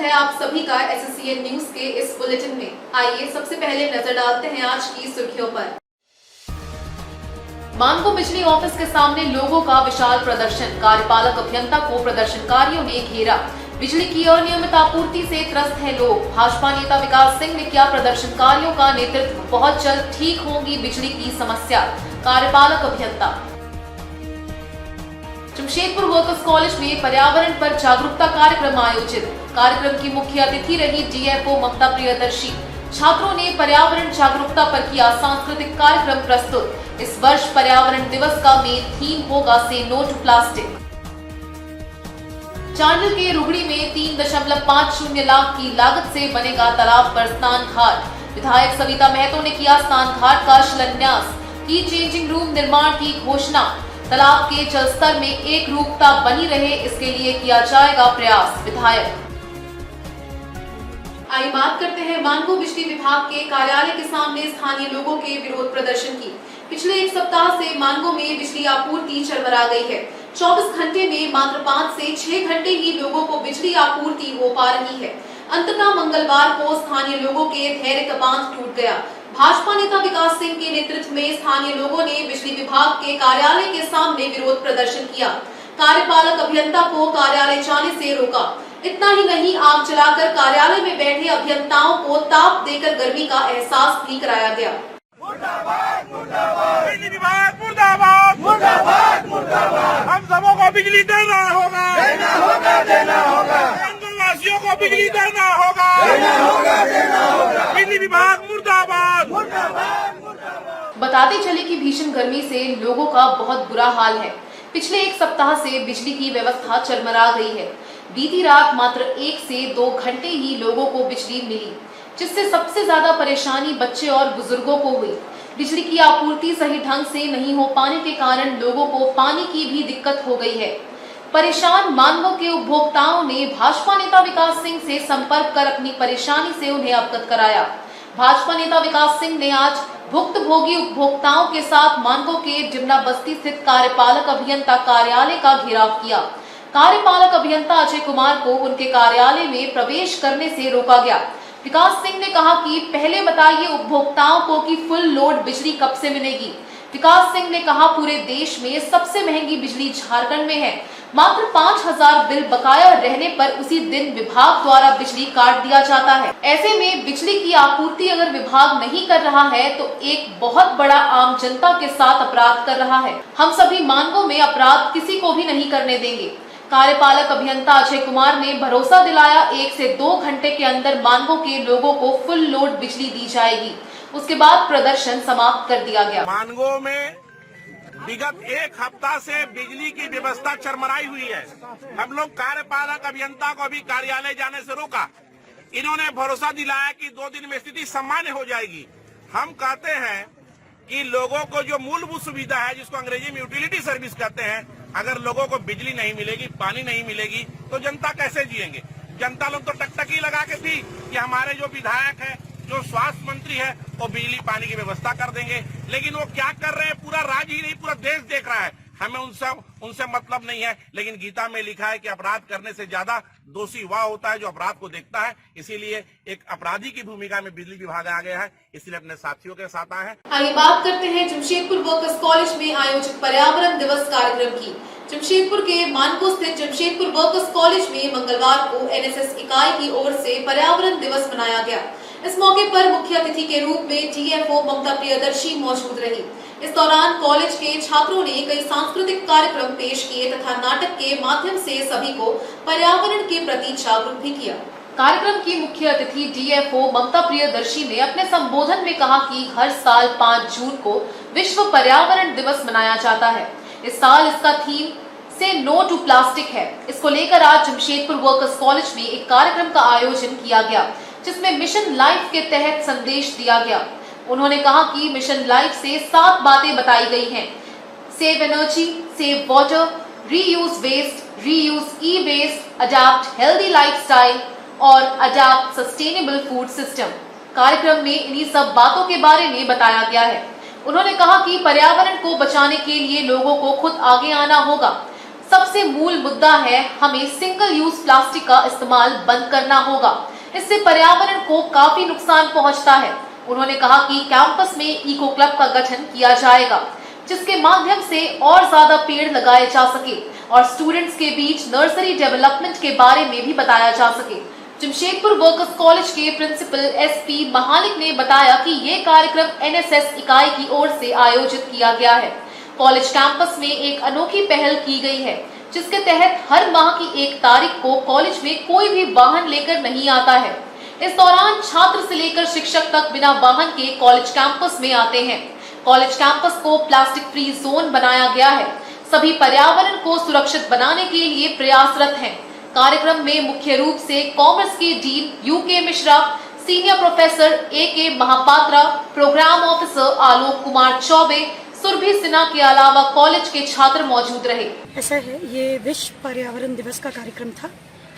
है आप सभी का SSCN न्यूज के इस बुलेटिन में। आइए सबसे पहले नजर डालते हैं आज की सुर्खियों पर। मानगो बिजली ऑफिस के सामने लोगों का विशाल प्रदर्शन, कार्यपालक अभियंता को प्रदर्शनकारियों ने घेरा। बिजली की अनियमित आपूर्ति से त्रस्त है लोग। भाजपा नेता विकास सिंह ने किया प्रदर्शनकारियों का नेतृत्व, बहुत जल्द ठीक होगी बिजली की समस्या, कार्यपालक अभियंता। जमशेदपुर वर्कर्स कॉलेज में पर्यावरण पर जागरूकता कार्यक्रम आयोजित। कार्यक्रम की मुख्य अतिथि रही DFO ममता प्रियदर्शी। छात्रों ने पर्यावरण जागरूकता पर किया सांस्कृतिक कार्यक्रम प्रस्तुत। इस वर्ष पर्यावरण दिवस का मेन थीम होगा से नो टू प्लास्टिक। चांडिल के रुगड़ी में 3.50 लाख की लागत से बनेगा तालाब पर स्नान घाट। विधायक सविता महतो ने किया स्नान घाट का शिलान्यास, की चेंजिंग रूम निर्माण की घोषणा। तालाब के जलस्तर में एक रूपता बनी रहे, इसके लिए किया जाएगा प्रयास, विधायक। आइए बात करते हैं मानगो बिजली विभाग के कार्यालय के सामने स्थानीय लोगों के विरोध प्रदर्शन की। पिछले एक सप्ताह से मानगो में बिजली आपूर्ति चरमरा गई है। 24 घंटे में मात्र 5 से 6 घंटे ही लोगों को बिजली आपूर्ति हो पा रही है। अंततः मंगलवार को स्थानीय लोगों के धैर्य का बांध टूट गया। भाजपा नेता विकास सिंह के नेतृत्व में स्थानीय लोगों ने बिजली विभाग के कार्यालय के सामने विरोध प्रदर्शन किया। कार्यपालक अभियंता को कार्यालय जाने से रोका। इतना ही नहीं, आग जलाकर कार्यालय में बैठे अभियंताओं को ताप देकर गर्मी का एहसास भी कराया गया। मुर्दाबाद मुर्दाबाद बिजली विभाग मुर्दाबाद मुर्दाबाद मुर्दाबाद। हम सबों को बिजली देना होगा, देना होगा, देना होगा। वासियों को बिजली देना होगा, देना होगा, देना होगा। बिजली विभाग मुर्दाबाद मुर्दाबाद मुर्दाबाद। बताते चले कि भीषण गर्मी से लोगों का बहुत बुरा हाल है। पिछले एक सप्ताह से बिजली की व्यवस्था चरमरा गई है। बीती रात मात्र 1 से 2 घंटे ही लोगों को बिजली मिली, जिससे सबसे ज्यादा परेशानी बच्चे और बुजुर्गों को हुई। बिजली की आपूर्ति सही ढंग से नहीं हो पाने के कारण लोगों को पानी की भी दिक्कत हो गई है। परेशान मानगो के उपभोक्ताओं ने भाजपा नेता विकास सिंह से संपर्क कर अपनी परेशानी से उन्हें अवगत कराया। भाजपा नेता विकास सिंह ने आज भुक्तभोगी उपभोक्ताओं के साथ मानगो के जिमना बस्ती स्थित कार्यपालक अभियंता कार्यालय का घेराव किया। कार्यपालक अभियंता अजय कुमार को उनके कार्यालय में प्रवेश करने से रोका गया। विकास सिंह ने कहा कि पहले बताइए उपभोक्ताओं को कि फुल लोड बिजली कब से मिलेगी। विकास सिंह ने कहा पूरे देश में सबसे महंगी बिजली झारखंड में है। मात्र 5000 बिल बकाया रहने पर उसी दिन विभाग द्वारा बिजली काट दिया जाता है। ऐसे में बिजली की आपूर्ति अगर विभाग नहीं कर रहा है तो एक बहुत बड़ा आम जनता के साथ अपराध कर रहा है। हम सभी मानगो में अपराध किसी को भी नहीं करने देंगे। कार्यपालक अभियंता अजय कुमार ने भरोसा दिलाया 1 से 2 घंटे के अंदर मानगो के लोगों को फुल लोड बिजली दी जाएगी। उसके बाद प्रदर्शन समाप्त कर दिया गया। मानगो में विगत 1 हफ्ता से बिजली की व्यवस्था चरमराई हुई है। हम लोग कार्यपालक अभियंता को अभी कार्यालय जाने से रोका। इन्होंने भरोसा दिलाया कि 2 दिन में स्थिति सामान्य हो जाएगी। हम कहते हैं कि लोगों को जो मूलभूत सुविधा है, जिसको अंग्रेजी में यूटिलिटी सर्विस कहते हैं, अगर लोगों को बिजली नहीं मिलेगी, पानी नहीं मिलेगी तो जनता कैसे जिएंगे। जनता लोग तो टकटकी लगा के थी कि हमारे जो विधायक है, जो स्वास्थ्य मंत्री है, वो बिजली पानी की व्यवस्था कर देंगे। लेकिन वो क्या कर रहे हैं, पूरा राज्य ही नहीं पूरा देश देख रहा है। हमें उनसे मतलब नहीं है। लेकिन गीता में लिखा है कि अपराध करने से ज्यादा दोषी वह होता है जो अपराध को देखता है। इसीलिए एक अपराधी की भूमिका में बिजली विभाग आ गया है, इसलिए अपने साथियों के साथ आए हैं। आइए बात करते हैं जमशेदपुर वर्कर्स कॉलेज में आयोजित पर्यावरण दिवस कार्यक्रम की। जमशेदपुर के मानगो स्थित जमशेदपुर वर्कर्स कॉलेज में मंगलवार को NSS इकाई की ओर से पर्यावरण दिवस मनाया गया। इस मौके पर मुख्य अतिथि के रूप में DFO ममता प्रियदर्शी मौजूद रही। इस दौरान कॉलेज के छात्रों ने कई सांस्कृतिक कार्यक्रम पेश किए तथा नाटक के माध्यम से सभी को पर्यावरण के प्रति जागरूक भी किया। कार्यक्रम की मुख्य अतिथि DFO ममता प्रियदर्शी ने अपने संबोधन में कहा कि हर साल 5 जून को विश्व पर्यावरण दिवस मनाया जाता है। इस साल इसका थीम से नो टू प्लास्टिक है। इसको लेकर आज जमशेदपुर वर्कर्स कॉलेज में एक कार्यक्रम का आयोजन किया गया, जिसमें मिशन लाइफ के तहत संदेश दिया गया। उन्होंने कहा कि मिशन लाइफ से 7 बातें बताई गई हैं। Save energy, save water, reuse waste, reuse E waste, adopt healthy lifestyle और अडॉप्ट सस्टेनेबल फूड सिस्टम। कार्यक्रम में इन्हीं सब बातों के बारे में बताया गया है। उन्होंने कहा कि पर्यावरण को बचाने के लिए लोगों को खुद आगे आना होगा। सबसे मूल मुद्दा है हमें सिंगल यूज प्लास्टिक का इस्तेमाल बंद करना होगा। इससे पर्यावरण को काफी नुकसान पहुंचता है। उन्होंने कहा कि कैंपस में इको क्लब का गठन किया जाएगा, जिसके माध्यम से और ज्यादा पेड़ लगाए जा सके और स्टूडेंट्स के बीच नर्सरी डेवलपमेंट के बारे में भी बताया जा सके। जमशेदपुर वर्कर्स कॉलेज के प्रिंसिपल एसपी महालिक ने बताया कि ये कार्यक्रम एनएसएस इकाई की ओर से आयोजित किया गया है। कॉलेज कैंपस में एक अनोखी पहल की गई है, जिसके तहत हर माह की 1 तारीख को कॉलेज में कोई भी वाहन लेकर नहीं आता है। इस दौरान छात्र से लेकर शिक्षक तक बिना वाहन के कॉलेज कैंपस में आते हैं। कॉलेज कैंपस को प्लास्टिक फ्री जोन बनाया गया है। सभी पर्यावरण को सुरक्षित बनाने के लिए प्रयासरत हैं। कार्यक्रम में मुख्य रूप से कॉमर्स के dean UK Mishra, senior professor AK Mahapatra, program officer Alok Kumar Chaubey, Surbhi Sinha के अलावा कॉलेज के छात्र मौजूद रहे। ऐसा है, ये विश्व पर्यावरण दिवस का कार्यक्रम था।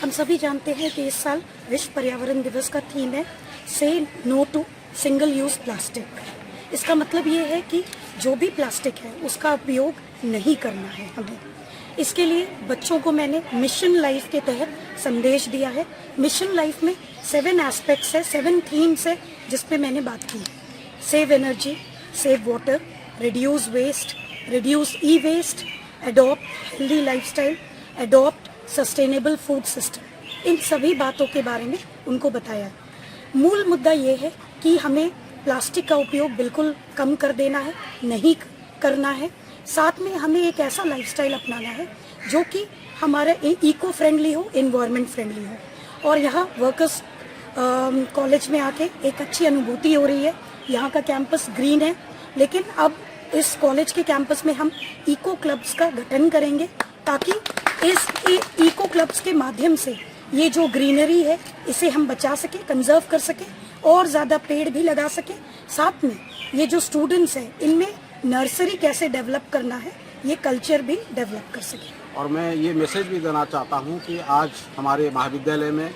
हम सभी जानते हैं कि इस साल विश्व पर्यावरण दिवस का थीम है say no to single use plastic. इसका मतलब ये है कि जो भी प्लास्टिक है उसका उपयोग नहीं करना है हमें। इसके लिए बच्चों को मैंने मिशन लाइफ के तहत संदेश दिया है। मिशन लाइफ में 7 एस्पेक्ट्स है, 7 थीम्स है, जिस पे मैंने बात की। Save energy, save water, reduce waste, reduce E waste, adopt healthy lifestyle, adopt sustainable food system. इन सभी बातों के बारे में उनको बताया। मूल मुद्दा ये है कि हमें प्लास्टिक का उपयोग बिल्कुल कम कर देना है, नहीं करना है। साथ में हमें एक ऐसा लाइफस्टाइल अपनाना है जो कि हमारा इको फ्रेंडली हो, एनवायरनमेंट फ्रेंडली हो। और यहाँ वर्कर्स कॉलेज में आके एक अच्छी अनुभूति हो रही है। यहाँ का कैंपस ग्रीन है, लेकिन अब इस कॉलेज के कैंपस में हम इको क्लब्स का गठन करेंगे, ताकि इस इको क्लब्स के माध्यम से ये जो ग्रीनरी है इसे हम बचा सके, कंजर्व कर सके और ज़्यादा पेड़ भी लगा सके। साथ में ये जो स्टूडेंट्स हैं इनमें नर्सरी कैसे डेवलप करना है, ये कल्चर भी डेवलप कर सके। और मैं ये मैसेज भी देना चाहता हूँ कि आज हमारे महाविद्यालय में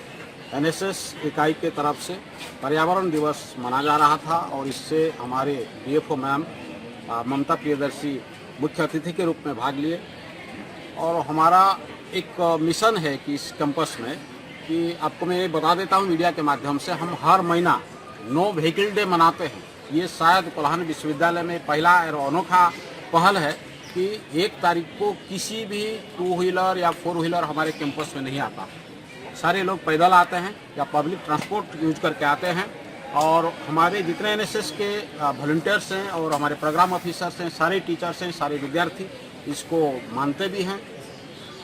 एनएसएस इकाई के तरफ से पर्यावरण दिवस मनाया जा रहा था और इससे हमारे BFO मैम ममता प्रियदर्शी मुख्य अतिथि के रूप में भाग लिए। और हमारा एक मिशन है कि इस कैंपस में कि आपको मैं बता देता हूँ मीडिया के माध्यम से, हम हर महीना नो व्हीकल डे मनाते हैं। ये शायद कोल्हान विश्वविद्यालय में पहला और अनोखा पहल है कि 1 तारीख को किसी भी 2 व्हीलर या 4 व्हीलर हमारे कैंपस में नहीं आता। सारे लोग पैदल आते हैं या पब्लिक ट्रांसपोर्ट यूज करके आते हैं। और हमारे जितने एनएसएस के वॉलंटियर्स हैं और हमारे प्रोग्राम ऑफिसर्स हैं, सारे टीचर्स हैं, सारे विद्यार्थी इसको मानते भी हैं।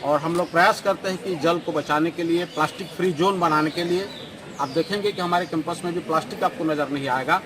और हम लोग प्रयास करते हैं कि जल को बचाने के लिए, प्लास्टिक फ्री जोन बनाने के लिए, आप देखेंगे कि हमारे कैंपस में भी प्लास्टिक आपको नज़र नहीं आएगा।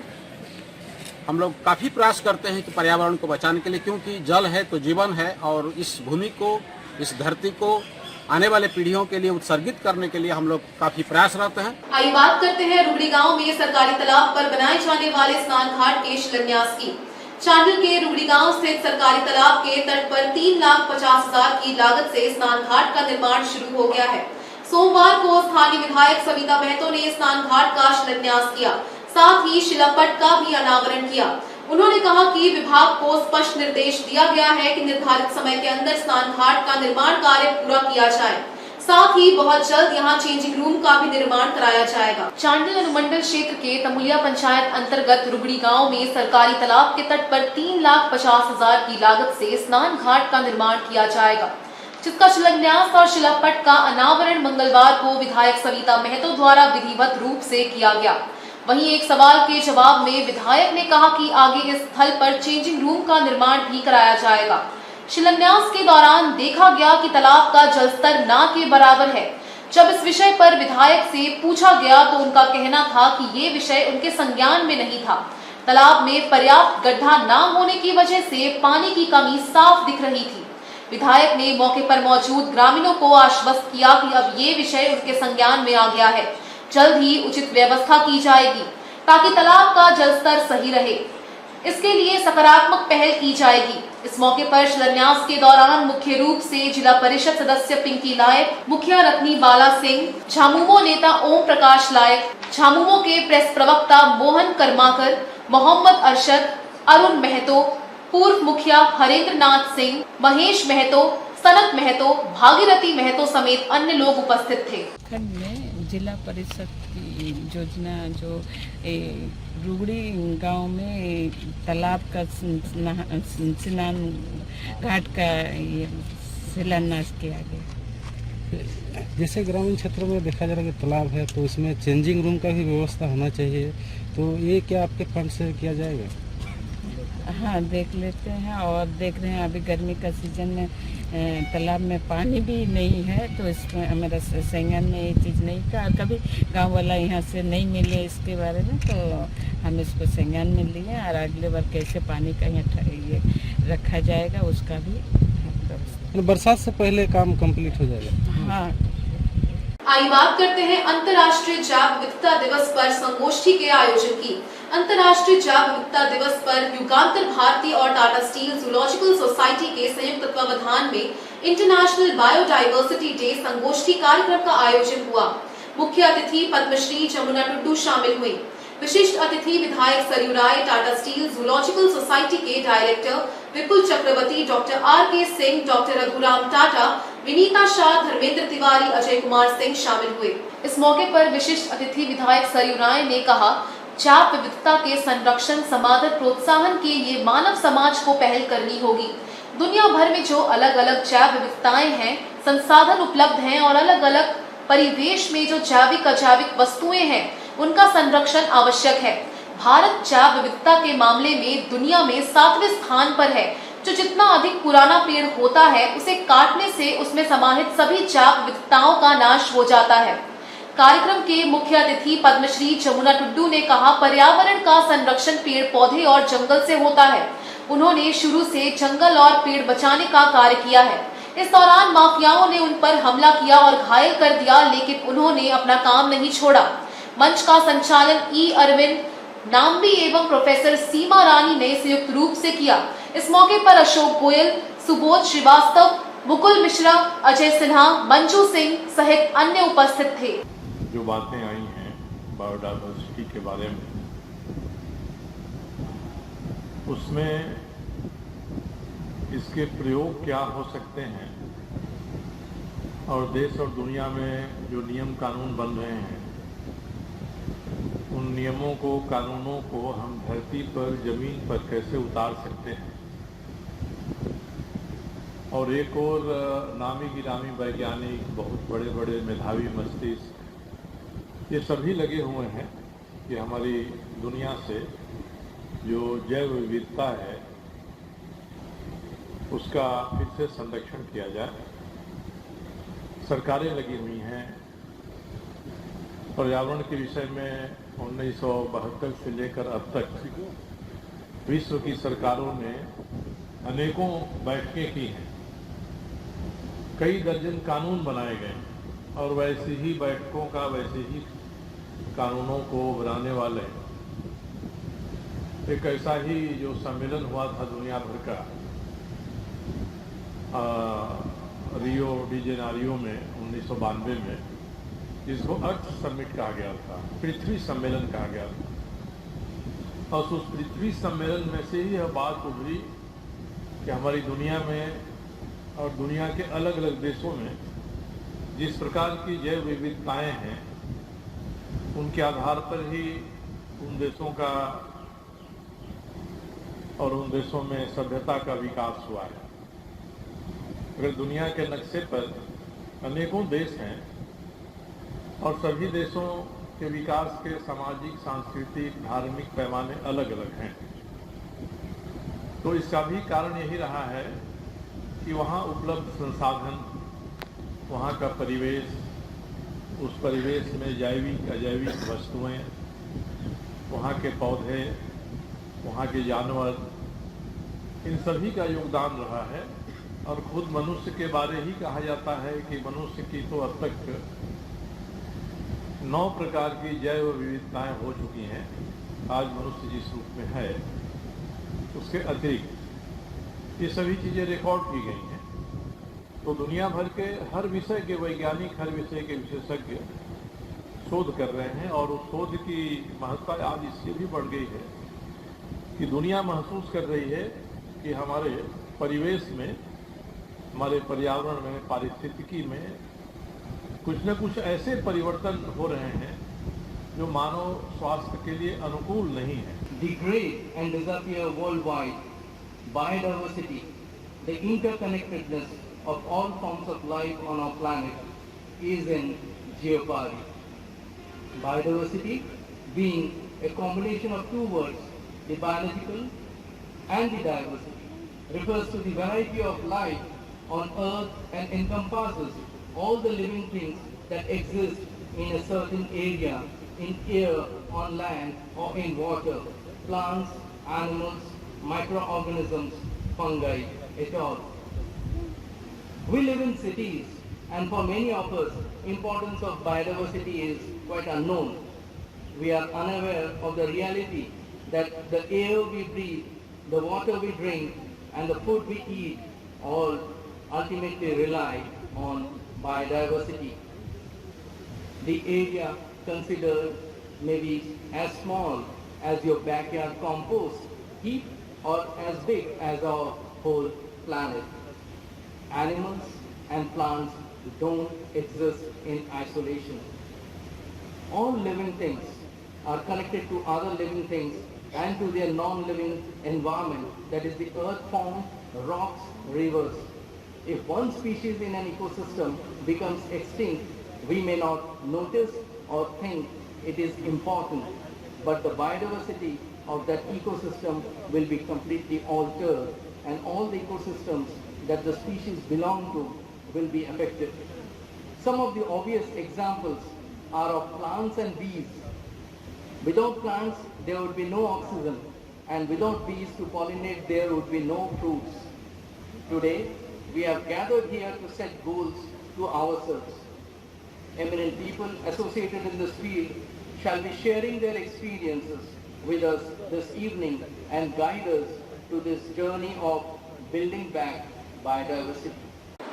हम लोग काफ़ी प्रयास करते हैं कि पर्यावरण को बचाने के लिए, क्योंकि जल है तो जीवन है और इस भूमि को, इस धरती को आने वाले पीढ़ियों के लिए उत्सर्गित करने के लिए हम लोग काफी प्रयासरत हैं। आइए बात करते हैं रुबड़ी गांव में सरकारी तालाब पर बनाए जाने वाले स्नान घाट के शिलान्यास की। चांडिल के रुबड़ी गांव स्थित सरकारी तालाब के तट पर 3,50,000 की लागत से स्नान घाट का निर्माण शुरू हो गया है। सोमवार को स्थानीय विधायक सविता महतो ने स्नान घाट का शिलान्यास किया, साथ ही शिलापट का भी अनावरण किया। उन्होंने कहा कि विभाग को स्पष्ट निर्देश दिया गया है कि निर्धारित समय के अंदर स्नान घाट का निर्माण कार्य पूरा किया जाए। साथ ही बहुत जल्द यहां चेंजिंग रूम का भी निर्माण कराया जाएगा। चांडिल अनुमंडल क्षेत्र के तमुलिया पंचायत अंतर्गत रुबड़ी गांव में सरकारी तालाब के तट पर 3,50,000 की लागत से स्नान घाट का निर्माण किया जाएगा, जिसका शिलान्यास और शिलापट का अनावरण मंगलवार को विधायक सविता महतो द्वारा विधिवत रूप से किया गया। वहीं एक सवाल के जवाब में विधायक ने कहा कि आगे इस स्थल पर चेंजिंग रूम का निर्माण भी कराया जाएगा। शिलान्यास के दौरान देखा गया कि तालाब का जलस्तर न के बराबर है। जब इस विषय पर विधायक से पूछा गया तो उनका कहना था कि ये विषय उनके संज्ञान में नहीं था। तालाब में पर्याप्त गड्ढा न होने की वजह से पानी की कमी साफ दिख रही थी। विधायक ने मौके पर मौजूद ग्रामीणों को आश्वस्त किया कि अब ये विषय उनके संज्ञान में आ गया है, जल्द ही उचित व्यवस्था की जाएगी ताकि तालाब का जलस्तर सही रहे। इसके लिए सकारात्मक पहल की जाएगी। इस मौके पर शिलान्यास के दौरान मुख्य रूप से जिला परिषद सदस्य पिंकी लायक, मुखिया रत्नी बाला सिंह, झामुमो नेता ओम प्रकाश लायक, झामुमो के प्रेस प्रवक्ता मोहन कर्माकर, मोहम्मद अरशद, अरुण महतो, पूर्व मुखिया हरेंद्र नाथ सिंह, महेश महतो, सनत महतो, भागीरथी महतो समेत अन्य लोग उपस्थित थे। उत्तराखंड में जिला परिषद की योजना जो रुगड़ी गांव में तालाब का स्नान घाट का शिलान्यास किया गया। जैसे ग्रामीण क्षेत्रों में देखा जा रहा है कि तालाब है तो उसमें चेंजिंग रूम का भी व्यवस्था होना चाहिए, तो ये क्या आपके फंड से किया जाएगा? हाँ, देख लेते हैं और देख रहे हैं अभी गर्मी का सीजन में तालाब में पानी भी नहीं है, तो इसमें हमारा संज्ञान में ये चीज़ नहीं था। कभी गांव वाला यहाँ से नहीं मिले इसके बारे में, तो हम इसको संज्ञान में लिए और अगले बार कैसे पानी का यहाँ ये रखा जाएगा उसका भी व्यवस्था। बरसात से पहले काम कंप्लीट हो जाएगा। हाँ। आइए बात करते हैं अंतर्राष्ट्रीय जैव विविधता दिवस पर संगोष्ठी के आयोजन की। अंतर्राष्ट्रीय जैव विविधता दिवस पर युगांतर भारती और टाटा स्टील जूलॉजिकल सोसाइटी के संयुक्त तत्वावधान में इंटरनेशनल बायोडाइवर्सिटी डे संगोष्ठी कार्यक्रम का आयोजन हुआ। मुख्य अतिथि पद्मश्री जमुना टुड्डू शामिल हुई। विशिष्ट अतिथि विधायक Saryu Rai, Tata steel zoological society के director Vipul Chakraborty, doctor R K. Singh, doctor Raghuram Tata, Vinita Shah, Dharmendra Tiwari, Ajay Kumar Singh शामिल हुए। इस मौके पर विशिष्ट अतिथि विधायक सरयू राय ने कहा, जैव विविधता के संरक्षण, समादर, प्रोत्साहन के लिए मानव समाज को पहल करनी होगी। दुनिया भर में जो अलग अलग जैव विविधताएं हैं, संसाधन उपलब्ध हैं और अलग अलग परिवेश में जो जैविक अजैविक वस्तुएं हैं, उनका संरक्षण आवश्यक है। भारत जैव विविधता के मामले में दुनिया में 7वें स्थान पर है। जो जितना अधिक पुराना पेड़ होता है, उसे काटने से उसमें समाहित सभी जैव विविधताओं का नाश हो जाता है। कार्यक्रम के मुख्य अतिथि पद्मश्री जमुना टुड्डू ने कहा, पर्यावरण का संरक्षण पेड़ पौधे और जंगल से होता है। उन्होंने शुरू से जंगल और पेड़ बचाने का कार्य किया है। इस दौरान माफियाओं ने उन पर हमला किया और घायल कर दिया, लेकिन उन्होंने अपना काम नहीं छोड़ा। मंच का संचालन ई अरविंद नाम्बी एवं प्रोफेसर सीमा रानी ने संयुक्त रूप से किया। इस मौके पर अशोक गोयल, सुबोध श्रीवास्तव, मुकुल मिश्रा, अजय सिन्हा, मंजू सिंह सहित अन्य उपस्थित थे। जो बातें आई हैं बायोडाइवर्सिटी के बारे में, उसमें इसके प्रयोग क्या हो सकते हैं और देश और दुनिया में जो नियम कानून बन रहे हैं, उन नियमों को, कानूनों को हम धरती पर, जमीन पर कैसे उतार सकते हैं। और एक और नामी गिरामी वैज्ञानिक, बहुत बड़े बड़े मेधावी मस्तिष्क, ये सभी लगे हुए हैं कि हमारी दुनिया से जो जैव विविधता है उसका फिर से संरक्षण किया जाए। सरकारें लगी हुई हैं। पर्यावरण के विषय में 1972 से लेकर अब तक विश्व की सरकारों ने अनेकों बैठकें की हैं, कई दर्जन कानून बनाए गए और वैसी ही बैठकों का, वैसे ही कानूनों को बनाने वाले एक ऐसा ही जो सम्मेलन हुआ था दुनिया भर का रियो डी जेनेरियो में 1992 में, जिसको अर्थ समिट कहा गया था, पृथ्वी सम्मेलन कहा गया था। और उस पृथ्वी सम्मेलन में से ही यह बात उभरी कि हमारी दुनिया में और दुनिया के अलग अलग देशों में जिस प्रकार की जैव विविधताएं हैं, उनके आधार पर ही उन देशों का और उन देशों में सभ्यता का विकास हुआ है। अगर दुनिया के नक्शे पर अनेकों देश हैं और सभी देशों के विकास के सामाजिक, सांस्कृतिक, धार्मिक पैमाने अलग अलग हैं, तो इसका भी कारण यही रहा है कि वहाँ उपलब्ध संसाधन, वहाँ का परिवेश, उस परिवेश में जैविक अजैविक वस्तुएं, वहाँ के पौधे, वहाँ के जानवर, इन सभी का योगदान रहा है। और खुद मनुष्य के बारे ही कहा जाता है कि मनुष्य की तो अब तक 9 प्रकार की जैव विविधताएं हो चुकी हैं। आज मनुष्य जिस रूप में है उसके अतिरिक्त ये सभी चीज़ें रिकॉर्ड की गई हैं। तो दुनिया भर के हर विषय के वैज्ञानिक, हर विषय के विशेषज्ञ शोध कर रहे हैं और उस शोध की महत्ता आज इससे भी बढ़ गई है कि दुनिया महसूस कर रही है कि हमारे परिवेश में हमारे पर्यावरण में, पारिस्थितिकी में कुछ न कुछ ऐसे परिवर्तन हो रहे हैं जो मानव स्वास्थ्य के लिए अनुकूल नहीं है। Degrade and disappear worldwide. Biodiversity, the interconnectedness of all forms of life on our planet, is in jeopardy. Biodiversity, being a combination of two words, the biological and the diversity, refers to the variety of life on earth and encompasses all the living things that exist in a certain area, in air, on land or in water, plants, animals, microorganisms, fungi, et al. We live in cities, and for many of us, importance of biodiversity is quite unknown. We are unaware of the reality that the air we breathe, the water we drink, and the food we eat all ultimately rely on biodiversity. The area considered may be as small as your backyard compost heap or as big as our whole planet. Animals and plants don't exist in isolation. All living things are connected to other living things and to their non-living environment, that is the earth form, rocks, rivers. If one species in an ecosystem becomes extinct, we may not notice or think it is important, but the biodiversity of that ecosystem will be completely altered, and all the ecosystems that the species belong to will be affected. Some of the obvious examples are of plants and bees. Without plants, there would be no oxygen, and without bees to pollinate, there would be no fruits. Today, we have gathered here to set goals to ourselves. Eminent people associated in this field shall be sharing their experiences with us this evening and guide us to this journey of building back biodiversity.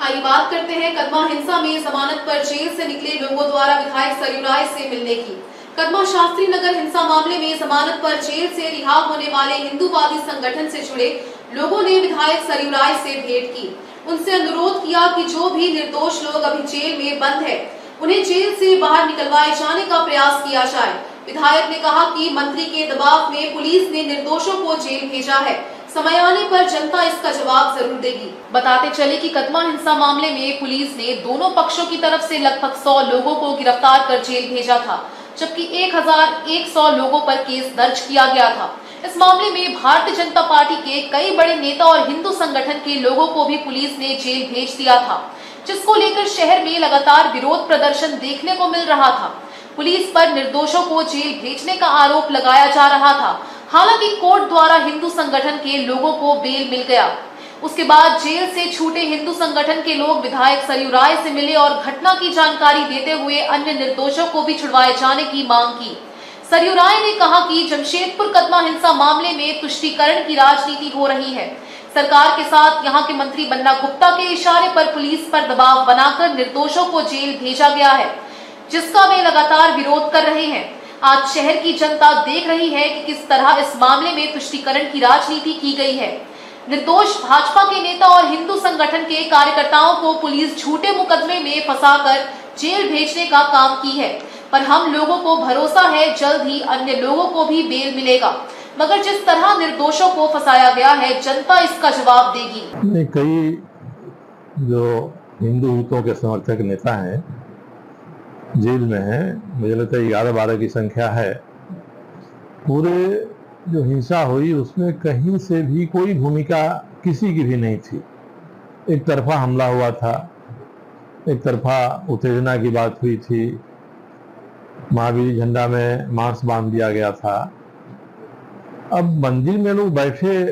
आइए बात करते हैं कदमा हिंसा में जमानत पर jail से निकले लोगों द्वारा विधायक सरयू राय से मिलने की। कदमा शास्त्री नगर हिंसा मामले में जमानत पर जेल से रिहा होने वाले हिंदूवादी संगठन से जुड़े लोगों ने विधायक सरयू राय से भेंट की। उनसे अनुरोध किया कि जो भी निर्दोष लोग अभी जेल में बंद है, उन्हें जेल से बाहर निकलवाए जाने का प्रयास किया जाए। विधायक ने कहा कि मंत्री के दबाव में पुलिस ने निर्दोषों को जेल भेजा है, समय आने पर जनता इसका जवाब जरूर देगी। बताते चले कि कदमा हिंसा मामले में पुलिस ने दोनों पक्षों की तरफ से लगभग 100 लोगों को गिरफ्तार कर जेल भेजा था, जबकि 1100 लोगों पर केस दर्ज किया गया था। इस मामले में भारतीय जनता पार्टी के कई बड़े नेता और हिंदू संगठन के लोगों को भी पुलिस ने जेल भेज दिया था, जिसको लेकर शहर में लगातार विरोध प्रदर्शन देखने को मिल रहा था। पुलिस पर निर्दोषों को जेल भेजने का आरोप लगाया जा रहा था। हालांकि कोर्ट द्वारा हिंदू संगठन के लोगों को बेल मिल गया। उसके बाद जेल से छूटे हिंदू संगठन के लोग विधायक सरयू राय से मिले और घटना की जानकारी देते हुए अन्य निर्दोषों को भी छुड़वाए जाने की मांग की। सरयू राय ने कहा कि जमशेदपुर कदमा हिंसा मामले में तुष्टीकरण की राजनीति हो रही है। सरकार के साथ यहां के मंत्री बन्ना गुप्ता के इशारे पर पुलिस पर दबाव बनाकर निर्दोषों को जेल भेजा गया है, जिसका वे लगातार विरोध कर रहे हैं। आज शहर की जनता देख रही है कि किस तरह इस मामले में तुष्टीकरण की राजनीति की गई है। निर्दोष भाजपा के नेता और हिंदू संगठन के कार्यकर्ताओं को पुलिस झूठे मुकदमे में फंसाकर जेल भेजने का काम की है, पर हम लोगों को भरोसा है जल्द ही अन्य लोगों को भी बेल मिलेगा। मगर जिस तरह निर्दोषों को फंसाया गया है, जनता इसका जवाब देगी। कई जो हिंदू हितों के समर्थक नेता हैं जेल में हैं, मुझे लगता है 11-12 की संख्या है। पूरे जो हिंसा हुई उसमें कहीं से भी कोई भूमिका किसी की भी नहीं थी। एक तरफा हमला हुआ था, एक तरफा उत्तेजना की बात हुई थी, महावीर झंडा में मार्च बांध दिया गया था। अब मंदिर में लोग बैठे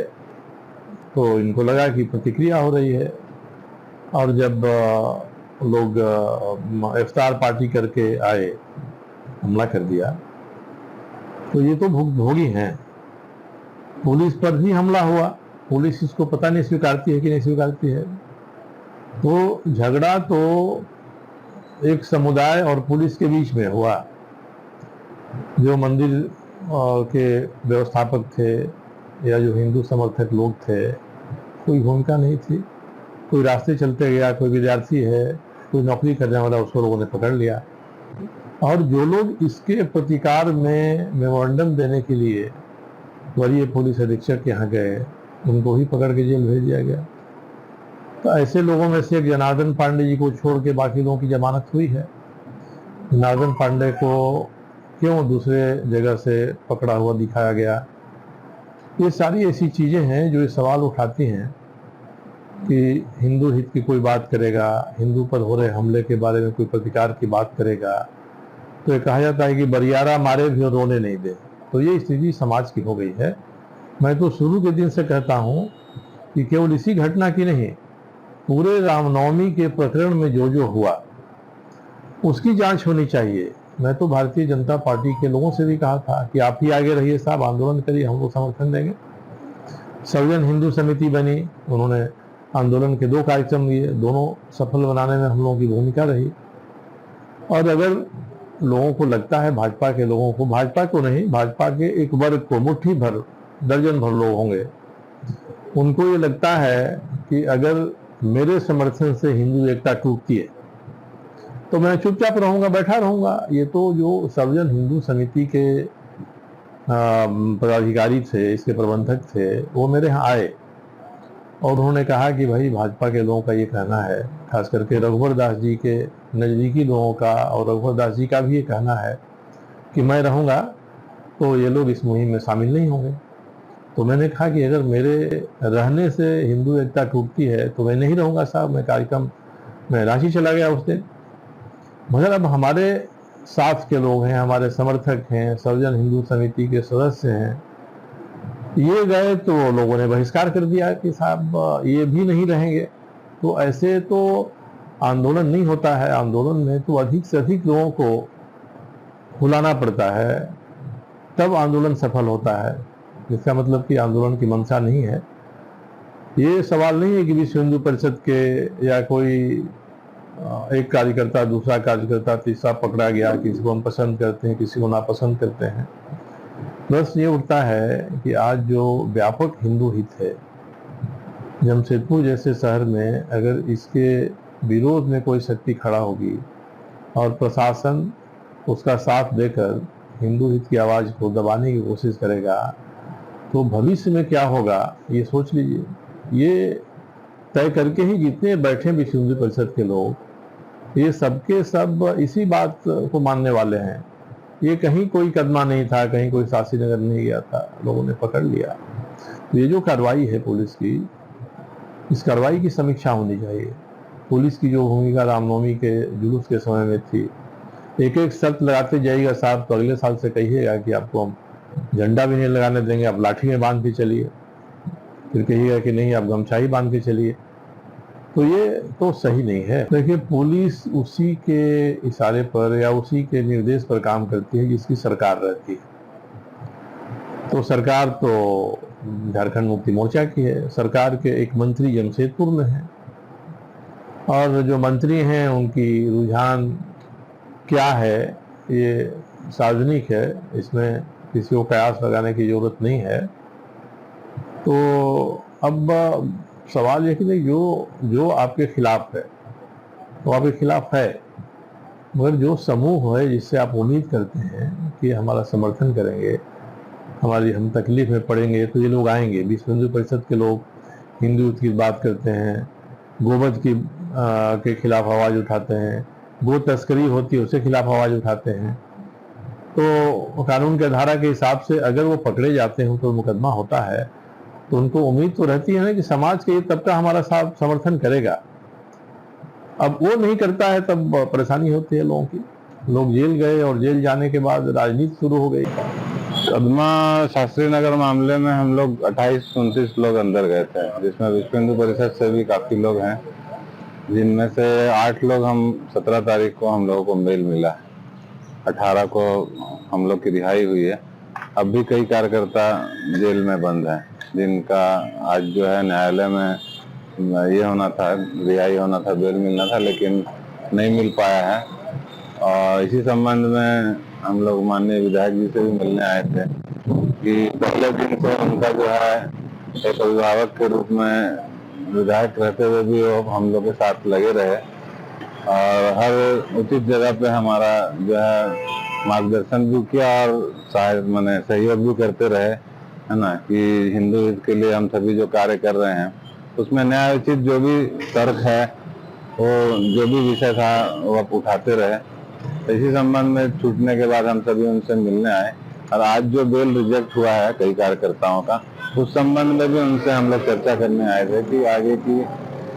तो इनको लगा कि प्रतिक्रिया हो रही है, और जब लोग इफ्तार पार्टी करके आए, हमला कर दिया, तो ये तो भोगी हैं। पुलिस पर भी हमला हुआ, पुलिस इसको पता नहीं स्वीकारती है कि नहीं स्वीकारती है। तो झगड़ा तो एक समुदाय और पुलिस के बीच में हुआ। जो मंदिर के व्यवस्थापक थे या जो हिंदू समर्थक लोग थे, कोई भूमिका नहीं थी। कोई रास्ते चलते गया, कोई विद्यार्थी है, कोई नौकरी करने वाला, उसको लोगों ने पकड़ लिया। और जो लोग इसके प्रतिकार में मेमोरेंडम देने के लिए वरीय पुलिस अधीक्षक के यहाँ गए, उनको ही पकड़ के जेल भेज दिया गया। तो ऐसे लोगों में से एक जनार्दन पांडे जी को छोड़ के बाकी लोगों की जमानत हुई है। जनार्दन पांडे को क्यों दूसरे जगह से पकड़ा हुआ दिखाया गया? ये सारी ऐसी चीज़ें हैं जो ये सवाल उठाती हैं कि हिंदू हित की कोई बात करेगा, हिंदू पर हो रहे हमले के बारे में कोई प्रतिकार की बात करेगा, तो ये कहा जाता है कि बरियारा मारे भी और रोने नहीं दे। तो ये स्थिति समाज की हो गई है। मैं तो शुरू के दिन से कहता हूँ कि केवल इसी घटना की नहीं, पूरे रामनवमी के प्रकरण में जो जो हुआ उसकी जांच होनी चाहिए। मैं तो भारतीय जनता पार्टी के लोगों से भी कहा था कि आप ही आगे रहिए साहब, आंदोलन करिए, हम लोग समर्थन देंगे। सर्वजन हिंदू समिति बनी, उन्होंने आंदोलन के 2 कार्यक्रम लिए, दोनों सफल बनाने में हम लोगों की भूमिका रही। और अगर लोगों को लगता है, भाजपा के लोगों को, भाजपा को नहीं, भाजपा के एक वर्ग को, मुट्ठी भर, दर्जन भर लोग होंगे, उनको ये लगता है कि अगर मेरे समर्थन से हिंदू एकता टूटती है तो मैं चुपचाप रहूंगा, बैठा रहूंगा। ये तो जो सर्वजन हिंदू समिति के पदाधिकारी थे, इसके प्रबंधक थे, वो मेरे यहाँ आए और उन्होंने कहा कि भाई भाजपा के लोगों का ये कहना है, खास करके रघुवर दास जी के नज़दीकी लोगों का, और रघुवर दास जी का भी ये कहना है कि मैं रहूँगा तो ये लोग इस मुहिम में शामिल नहीं होंगे। तो मैंने कहा कि अगर मेरे रहने से हिंदू एकता टूटती है तो मैं नहीं रहूँगा साहब, मैं कार्यक्रम में रांची चला गया उस दिन। मगर अब हमारे साथ के लोग हैं, हमारे समर्थक हैं, सर्वजन हिंदू समिति के सदस्य हैं, ये गए तो लोगों ने बहिष्कार कर दिया कि साहब ये भी नहीं रहेंगे। तो ऐसे तो आंदोलन नहीं होता है। आंदोलन में तो अधिक से अधिक लोगों को बुलाना पड़ता है, तब आंदोलन सफल होता है। इसका मतलब कि आंदोलन की मंशा नहीं है। ये सवाल नहीं है कि विश्व हिंदू परिषद के या कोई एक कार्यकर्ता, दूसरा कार्यकर्ता, तीसरा पकड़ा गया, किसी को हम पसंद करते हैं, किसी को नापसंद करते हैं। बस ये उठता है कि आज जो व्यापक हिंदू हित है, जमशेदपुर जैसे शहर में अगर इसके विरोध में कोई शक्ति खड़ा होगी और प्रशासन उसका साथ देकर हिंदू हित की आवाज़ को दबाने की कोशिश करेगा, तो भविष्य में क्या होगा ये सोच लीजिए। ये तय करके ही जितने बैठे विश्व हिंदू परिषद के लोग, ये सबके सब इसी बात को मानने वाले हैं। ये कहीं कोई कदमा नहीं था, कहीं कोई शासी नगर नहीं गया था, लोगों ने पकड़ लिया। तो ये जो कार्रवाई है पुलिस की, इस कार्रवाई की समीक्षा होनी चाहिए। पुलिस की जो भूमिका रामनवमी के जुलूस के समय में थी, एक एक शर्त लगाते जाइएगा साहब तो अगले साल से कहिएगा कि आपको हम झंडा भी नहीं लगाने देंगे, आप लाठी में बांध के चलिए। फिर कहिएगा कि नहीं आप गमछा ही बांध के चलिए। तो ये तो सही नहीं है। देखिए, पुलिस उसी के इशारे पर या उसी के निर्देश पर काम करती है जिसकी सरकार रहती है। तो सरकार तो झारखंड मुक्ति मोर्चा की है। सरकार के एक मंत्री जमशेदपुर में है, और जो मंत्री हैं उनकी रुझान क्या है ये सार्वजनिक है, इसमें किसी को कयास लगाने की जरूरत नहीं है। तो अब सवाल ये कि जो आपके खिलाफ है वो आपके खिलाफ है, मगर जो समूह है जिससे आप उम्मीद करते हैं कि हमारा समर्थन करेंगे, हम तकलीफ में पड़ेंगे, तो ये लोग आएंगे। विश्व हिंदू परिषद के लोग हिंदू की बात करते हैं, गोवध की के खिलाफ आवाज़ उठाते हैं, गो तस्करी होती है उसके खिलाफ आवाज़ उठाते हैं। तो कानून के धारा के हिसाब से अगर वो पकड़े जाते हैं तो मुकदमा होता है, तो उनको उम्मीद तो रहती है ना कि समाज के ये तबका हमारा साथ समर्थन करेगा। अब वो नहीं करता है तब परेशानी होती है लोगों की। लोग जेल गए और जेल जाने के बाद राजनीति शुरू हो गई। कदमा शास्त्री नगर मामले में हम लोग 28-29 लोग अंदर गए थे, जिसमें विश्व हिंदू परिषद से भी काफी लोग हैं, जिनमें से 8 लोग हम 17 तारीख को हम लोगों को मेल मिला, 18 को हम लोग की रिहाई हुई है। अब भी कई कार्यकर्ता जेल में बंद हैं, जिनका आज जो है न्यायालय में ये होना था, रिहाई होना था, बेल मिलना था, लेकिन नहीं मिल पाया है। और इसी संबंध में हम लोग माननीय विधायक जी से भी मिलने आए थे कि पहले दिन से उनका जो है एक अभिभावक के रूप में विधायक रहते हुए भी वो हम लोग के साथ लगे रहे और हर उचित जगह पे हमारा जो है मार्गदर्शन भी किया और शायद मैंने सहयोग भी करते रहे, है ना, कि हिंदू हित के लिए हम सभी जो कार्य कर रहे हैं उसमें न्यायोचित जो भी तर्क है वो जो भी विषय था वो आप उठाते रहे। इसी संबंध में छूटने के बाद हम सभी उनसे मिलने आए और आज जो बेल रिजेक्ट हुआ है कई कार्यकर्ताओं का, उस संबंध में भी उनसे हम लोग चर्चा करने आए थे कि आगे की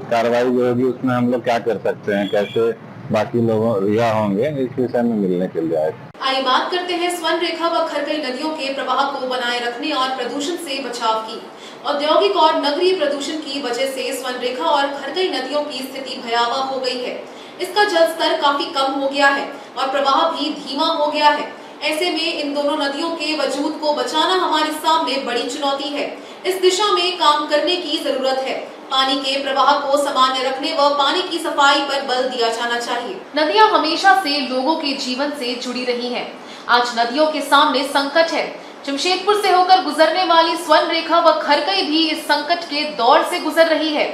कार्रवाई जो होगी उसमें हम लोग क्या कर सकते हैं, कैसे बाकी लोगों रिहा होंगे, इस विषय में मिलने के लिए आए थे। आइए बात करते हैं स्वर्ण रेखा व खरकई नदियों के प्रवाह को बनाए रखने और प्रदूषण से बचाव की। औद्योगिक और नगरीय प्रदूषण की वजह से स्वर्ण रेखा और खरकई नदियों की स्थिति भयावह हो गई है। इसका जल स्तर काफी कम हो गया है और प्रवाह भी धीमा हो गया है। ऐसे में इन दोनों नदियों के वजूद को बचाना हमारे सामने बड़ी चुनौती है। इस दिशा में काम करने की जरूरत है। पानी के प्रवाह को सामान्य रखने व पानी की सफाई पर बल दिया जाना चाहिए। नदियां हमेशा से लोगों के जीवन से जुड़ी रही हैं। आज नदियों के सामने संकट है। जमशेदपुर से होकर गुजरने वाली स्वर्ण रेखा व खरकई भी इस संकट के दौर से गुजर रही है।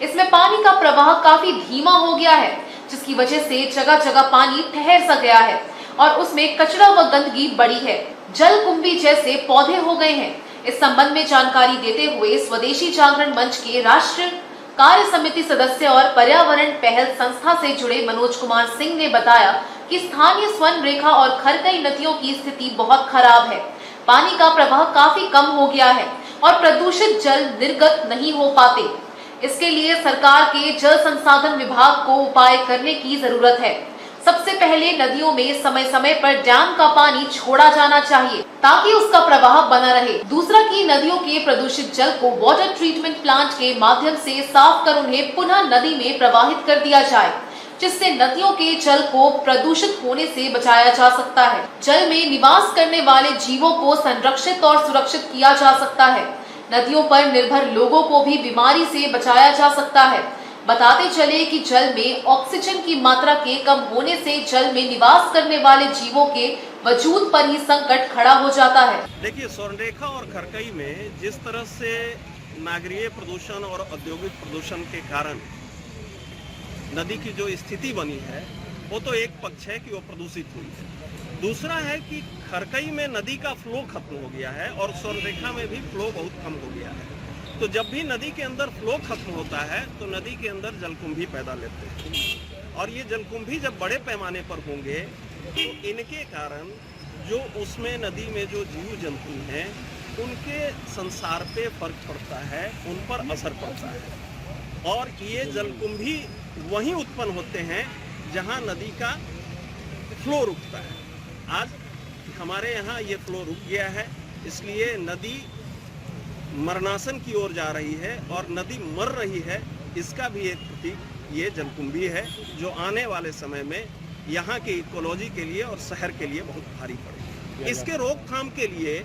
इसमें पानी का प्रवाह काफी धीमा हो गया है, जिसकी वजह से जगह जगह पानी ठहर सा गया है और उसमें कचरा व गंदगी बढ़ी है। जल कुंभी जैसे पौधे हो गए हैं। इस संबंध में जानकारी देते हुए स्वदेशी जागरण मंच के राष्ट्रीय कार्य समिति सदस्य और पर्यावरण पहल संस्था से जुड़े मनोज कुमार सिंह ने बताया कि स्थानीय स्वर्ण रेखा और खरकई नदियों की स्थिति बहुत खराब है। पानी का प्रवाह काफी कम हो गया है और प्रदूषित जल निर्गत नहीं हो पाते। इसके लिए सरकार के जल संसाधन विभाग को उपाय करने की जरूरत है। सबसे पहले नदियों में समय समय पर डैम का पानी छोड़ा जाना चाहिए ताकि उसका प्रवाह बना रहे। दूसरा कि नदियों के प्रदूषित जल को वाटर ट्रीटमेंट प्लांट के माध्यम से साफ कर उन्हें पुनः नदी में प्रवाहित कर दिया जाए, जिससे नदियों के जल को प्रदूषित होने से बचाया जा सकता है। जल में निवास करने वाले जीवों को संरक्षित और सुरक्षित किया जा सकता है। नदियों पर निर्भर लोगों को भी बीमारी से बचाया जा सकता है। बताते चले कि जल में ऑक्सीजन की मात्रा के कम होने से जल में निवास करने वाले जीवों के वजूद पर ही संकट खड़ा हो जाता है। देखिए, स्वर्णरेखा और खरकई में जिस तरह से नागरीय प्रदूषण और औद्योगिक प्रदूषण के कारण नदी की जो स्थिति बनी है वो तो एक पक्ष है कि वो प्रदूषित हुई है। दूसरा है कि खरकई में नदी का फ्लो खत्म हो गया है और स्वर्णरेखा में भी फ्लो बहुत कम हो गया है। तो जब भी नदी के अंदर फ्लो खत्म होता है तो नदी के अंदर जलकुंभी पैदा लेते हैं और ये जलकुंभी जब बड़े पैमाने पर होंगे तो इनके कारण जो उसमें नदी में जो जीव जंतु हैं उनके संसार पे फर्क पड़ता है, उन पर असर पड़ता है और ये जलकुंभी वहीं उत्पन्न होते हैं जहां नदी का फ्लो रुकता है। आज हमारे यहाँ ये फ्लो रुक गया है, इसलिए नदी मरणासन की ओर जा रही है और नदी मर रही है। इसका भी एक प्रतीक ये जलकुंभी है जो आने वाले समय में यहाँ के इकोलॉजी के लिए और शहर के लिए बहुत भारी पड़ेगी। इसके रोकथाम के लिए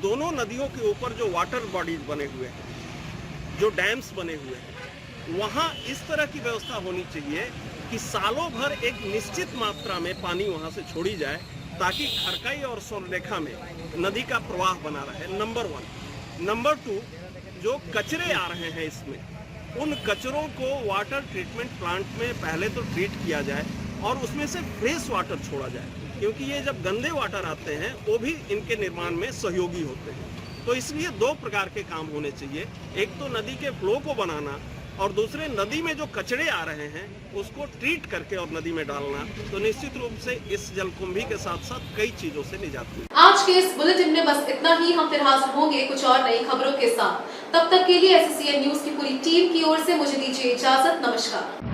दोनों नदियों के ऊपर जो वाटर बॉडीज बने हुए हैं, जो डैम्स बने हुए हैं, वहाँ इस तरह की व्यवस्था होनी चाहिए कि सालों भर एक निश्चित मात्रा में पानी वहाँ से छोड़ी जाए ताकि खरकई और स्वर्णरेखा में नदी का प्रवाह बना रहे। नंबर 1। नंबर 2, जो कचरे आ रहे हैं इसमें उन कचरों को वाटर ट्रीटमेंट प्लांट में पहले तो ट्रीट किया जाए और उसमें से फ्रेश वाटर छोड़ा जाए, क्योंकि ये जब गंदे वाटर आते हैं वो भी इनके निर्माण में सहयोगी होते हैं। तो इसलिए दो प्रकार के काम होने चाहिए, एक तो नदी के फ्लो को बनाना और दूसरे नदी में जो कचरे आ रहे हैं उसको ट्रीट करके और नदी में डालना। तो निश्चित रूप से इस जलकुंभी के साथ साथ कई चीजों से निजात मिलेगी। आज के इस बुलेटिन में बस इतना ही। हम फिर हाजिर होंगे कुछ और नई खबरों के साथ। तब तक के लिए SCN न्यूज की पूरी टीम की ओर से मुझे दीजिए इजाजत। नमस्कार।